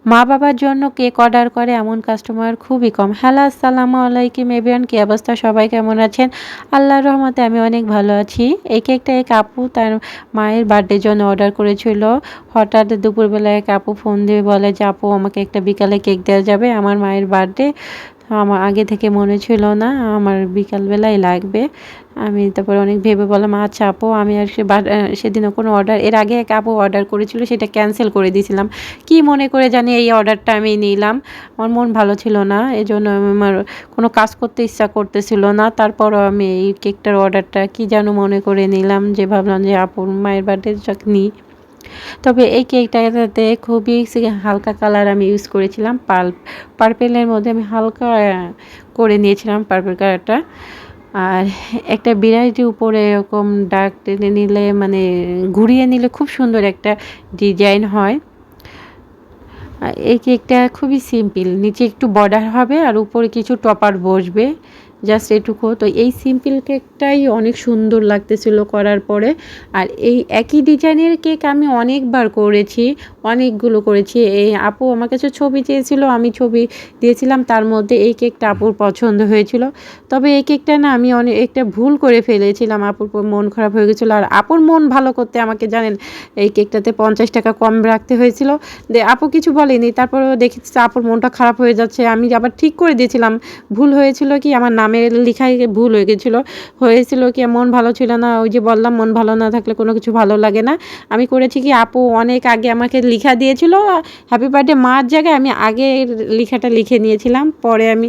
মা বাবার জন্য কেক অর্ডার করে এমন কাস্টমার খুবই কম। হ্যালো, আসসালামু আলাইকুম এভরিওয়ান, কী অবস্থা? সবাই কেমন আছেন? আল্লাহর রহমতে আমি অনেক ভালো আছি। এই কেকটা এক আপু তার মায়ের বার্থডের জন্য অর্ডার করেছিল। হঠাৎ দুপুরবেলায় এক আপু ফোন দিয়ে বলে যে, আপু আমাকে একটা বিকালে কেক দেওয়া যাবে, আমার মায়ের বার্থডে। আমার আগে থেকে মনে ছিল না আমার বিকালবেলায় লাগবে। আমি তারপরে অনেক ভেবে বললাম, আচ্ছা আপু, আমি আর সেদিনও কোনো অর্ডার, এর আগে এক আপু অর্ডার করেছিল, সেটা ক্যান্সেল করে দিয়েছিলাম। কি মনে করে জানি এই অর্ডারটা আমি নিলাম। আমার মন ভালো ছিল না, এজন্য আমার কোনো কাজ করতে ইচ্ছা করতেছিল না। তারপরও আমি এই কেকটার অর্ডারটা কি যেন মনে করে নিলাম, যে ভাবলাম যে আপুর মায়ের বার্থডে নিই। তবে এই কেকটাতে খুবই হালকা কালার আমি ইউজ করেছিলাম। পার্পেলের মধ্যে আমি হালকা করে নিয়েছিলাম পার্পেল কালারটা। আর একটা বিরাইটি উপরে এরকম ডার্ক টেনে নিলে, মানে ঘুরিয়ে নিলে খুব সুন্দর একটা ডিজাইন হয়। এই কেকটা খুবই সিম্পল, নিচে একটু বর্ডার হবে আর উপরে কিছু টপার বসবে, জাস্ট এটুকু। তো এই সিম্পল কেকটাই অনেক সুন্দর লাগতেছিল করার পরে। আর এই একই ডিজাইনের কেক আমি অনেকবার করেছি, অনেকগুলো করেছি। এই আপু আমার কাছে ছবি চেয়েছিল, আমি ছবি দিয়েছিলাম, তার মধ্যে এই কেকটা আপুর পছন্দ হয়েছিল। তবে এই কেকটা না, আমি অনেক একটা ভুল করে ফেলেছিলাম, আপুর মন খারাপ হয়ে গেছিলো। আর আপুর মন ভালো করতে আমাকে জানেন এই কেকটাতে 50 টাকা কম রাখতে হয়েছিল। আপু কিছু বলেনি, তারপরেও দেখেছি আপুর মনটা খারাপ হয়ে যাচ্ছে। আমি আবার ঠিক করে দিয়েছিলাম। ভুল হয়েছিল কি, আমার নামের লেখায় ভুল হয়েছিল কি মন ভালো ছিল না। ওই যে বললাম, মন ভালো না থাকলে কোনো কিছু ভালো লাগে না। আমি করেছি কি, আপু অনেক আগে আমাকে লেখা দিয়েছিল হ্যাপি বার্থডে মার জায়গায়, আমি আগে লেখাটা লিখে নিয়েছিলাম, পরে আমি